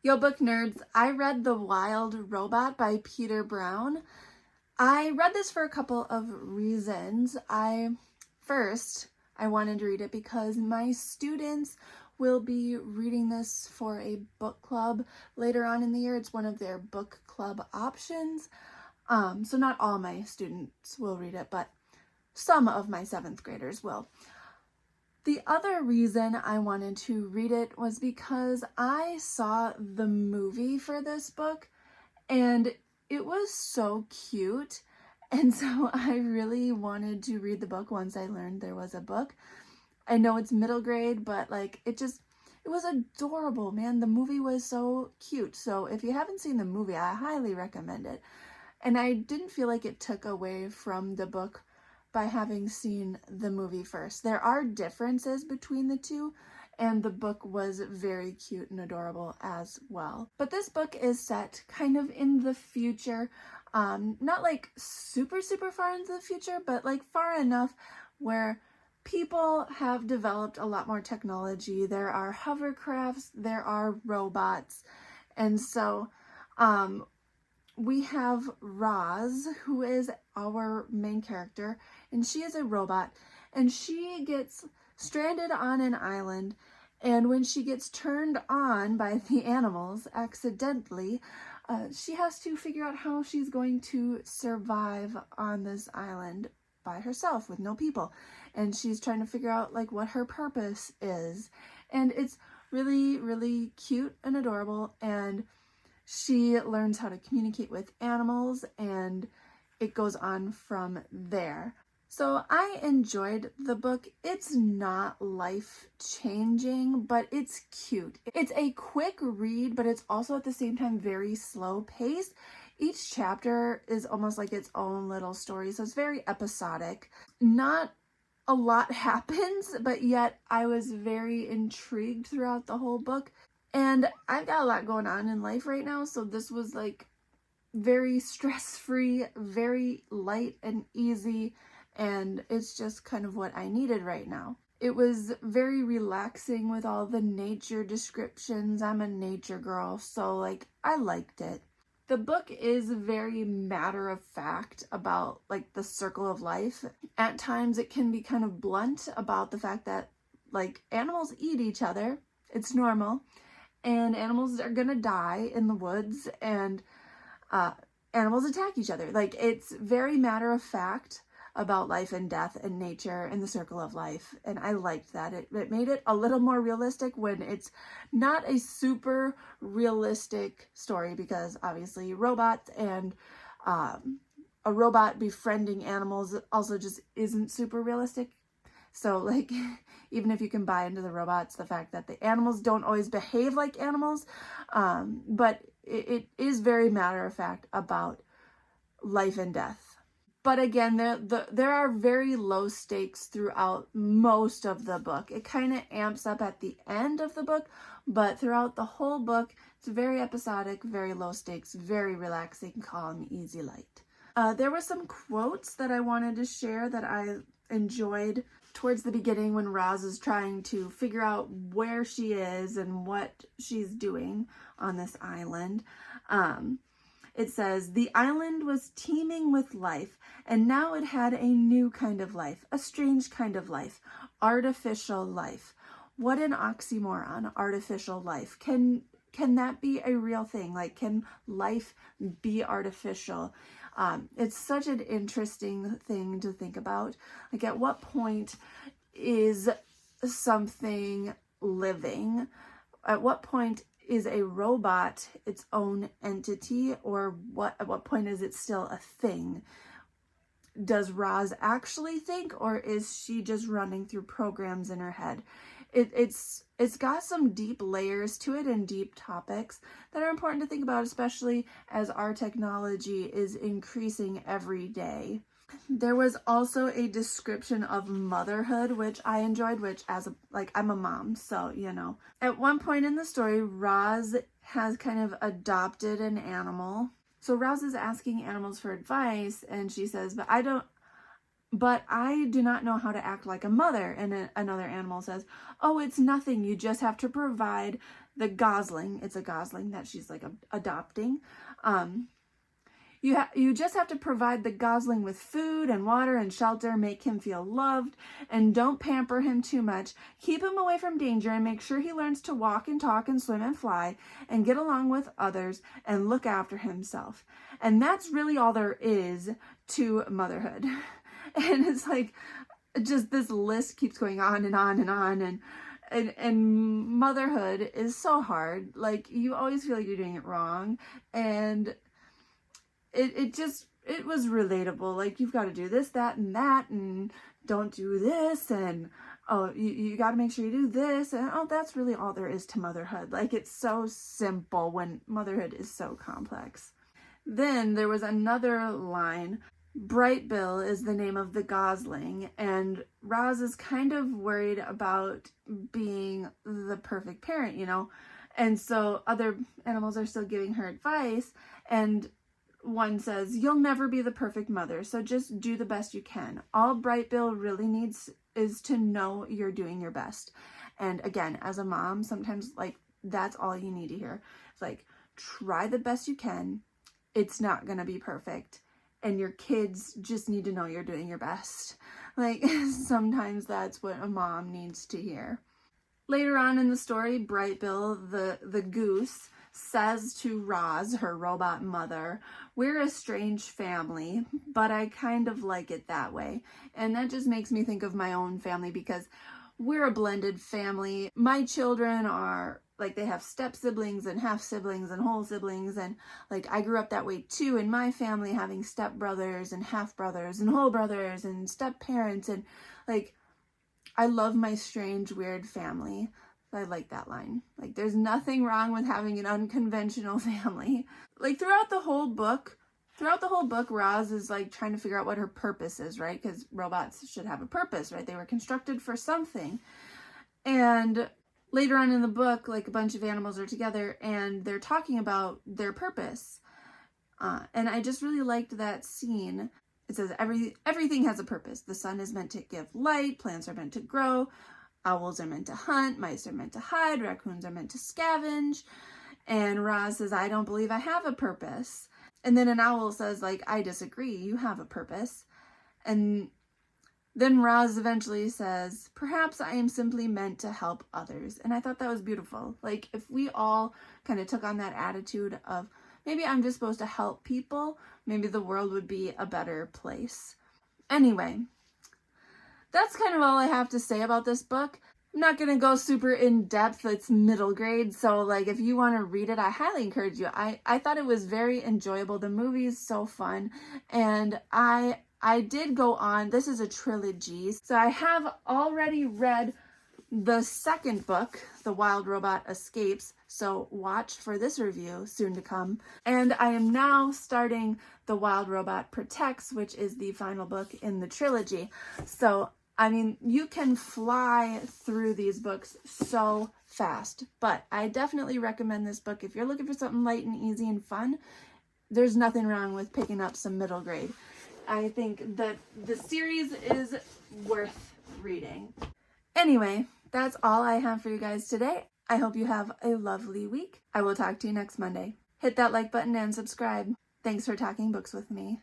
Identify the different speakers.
Speaker 1: Yo, book nerds, I read The Wild Robot by Peter Brown. I read this for a couple of reasons. First, I wanted to read it because my students will be reading this for a book club later on in the year. It's one of their book club options. So not all my students will read it, but some of my 7th graders will. The other reason I wanted to read it was because I saw the movie for this book and it was so cute. And so I really wanted to read the book once I learned there was a book. I know it's middle grade, but like it was adorable, man. The movie was so cute. So if you haven't seen the movie, I highly recommend it. And I didn't feel like it took away from the book by having seen the movie first. There are differences between the two, and the book was very cute and adorable as well. But this book is set kind of in the future, not like super far into the future, but like far enough where people have developed a lot more technology. There are hovercrafts, there are robots, and so we have Roz, who is our main character, and she is a robot, and she gets stranded on an island, and when she gets turned on by the animals accidentally, she has to figure out how she's going to survive on this island by herself with no people, and she's trying to figure out like what her purpose is, and it's really cute and adorable, and she learns how to communicate with animals, and it goes on from there. So I enjoyed the book. It's not life-changing, but it's cute. It's a quick read, but it's also at the same time very slow-paced. Each chapter is almost like its own little story, so it's very episodic. Not a lot happens, but yet I was very intrigued throughout the whole book. And I've got a lot going on in life right now, so this was like very stress-free, very light and easy, and it's just kind of what I needed right now. It was very relaxing with all the nature descriptions. I'm a nature girl, so like I liked it. The book is very matter-of-fact about like the circle of life. At times it can be kind of blunt about the fact that like animals eat each other. It's normal. And animals are gonna die in the woods, and animals attack each other. Like, it's very matter-of-fact about life and death and nature and the circle of life, and I liked that. It made it a little more realistic when it's not a super realistic story, because obviously robots and a robot befriending animals also just isn't super realistic. So like, even if you can buy into the robots, the fact that the animals don't always behave like animals, but it is very matter-of-fact about life and death. But again, there are very low stakes throughout most of the book. It kind of amps up at the end of the book, but throughout the whole book, it's very episodic, very low stakes, very relaxing, calm, easy, light. There were some quotes that I wanted to share that I enjoyed towards the beginning when Roz is trying to figure out where she is and what she's doing on this island. It says, "The island was teeming with life, and now it had a new kind of life, a strange kind of life, artificial life." What an oxymoron, artificial life. Can that be a real thing? Like, can life be artificial? It's such an interesting thing to think about. Like, at what point is something living? At what point is a robot its own entity, or at what point is it still a thing? Does Roz actually think, or is she just running through programs in her head? It's got some deep layers to it and deep topics that are important to think about, especially as our technology is increasing every day. There was also a description of motherhood, which I enjoyed, which I'm a mom, so, you know. At one point in the story, Roz has kind of adopted an animal. So Roz is asking animals for advice, and she says, but I do not know how to act like a mother. And another animal says, "Oh, it's nothing. You just have to provide the gosling, it's a gosling that she's like adopting. You just have to provide the gosling with food and water and shelter, make him feel loved, and don't pamper him too much. Keep him away from danger and make sure he learns to walk and talk and swim and fly and get along with others and look after himself. And that's really all there is to motherhood. And it's like, just this list keeps going on and on and on. And motherhood is so hard. Like, you always feel like you're doing it wrong. And it was relatable. Like, you've got to do this, that, and don't do this, and oh, you got to make sure you do this, and oh, that's really all there is to motherhood. Like, it's so simple when motherhood is so complex. Then there was another line. Bright Bill is the name of the gosling, and Roz is kind of worried about being the perfect parent, you know, and so other animals are still giving her advice, and one says, "You'll never be the perfect mother, so just do the best you can. All Bright Bill really needs is to know you're doing your best." And again, as a mom, sometimes, like, that's all you need to hear. It's like, try the best you can. It's not gonna be perfect. And your kids just need to know you're doing your best. Like, sometimes that's what a mom needs to hear. Later on in the story, Bright Bill, the goose, says to Roz, her robot mother, "We're a strange family, but I kind of like it that way." And that just makes me think of my own family, because we're a blended family. My children are, like, they have step siblings and half siblings and whole siblings, and like, I grew up that way too in my family, having step brothers and half brothers and whole brothers and step parents, and like, I love my strange, weird family. I like that line. Like, there's nothing wrong with having an unconventional family. Like, throughout the whole book, Roz is like trying to figure out what her purpose is, right? Because robots should have a purpose, right? They were constructed for something. And later on in the book, like, a bunch of animals are together and they're talking about their purpose. And I just really liked that scene. It says everything has a purpose. The sun is meant to give light, plants are meant to grow, owls are meant to hunt, mice are meant to hide, raccoons are meant to scavenge. And Roz says, "I don't believe I have a purpose." And then an owl says, like, "I disagree, you have a purpose." And then Roz eventually says, "Perhaps I am simply meant to help others." And I thought that was beautiful. Like, if we all kind of took on that attitude of, maybe I'm just supposed to help people, maybe the world would be a better place. Anyway, that's kind of all I have to say about this book. I'm not going to go super in depth. It's middle grade. So, like, if you want to read it, I highly encourage you. I thought it was very enjoyable. The movie is so fun. And I did go on. This is a trilogy. So I have already read the second book, The Wild Robot Escapes. So watch for this review soon to come. And I am now starting The Wild Robot Protects, which is the final book in the trilogy. So, I mean, you can fly through these books so fast, but I definitely recommend this book. If you're looking for something light and easy and fun, there's nothing wrong with picking up some middle grade. I think that the series is worth reading. Anyway, that's all I have for you guys today. I hope you have a lovely week. I will talk to you next Monday. Hit that like button and subscribe. Thanks for talking books with me.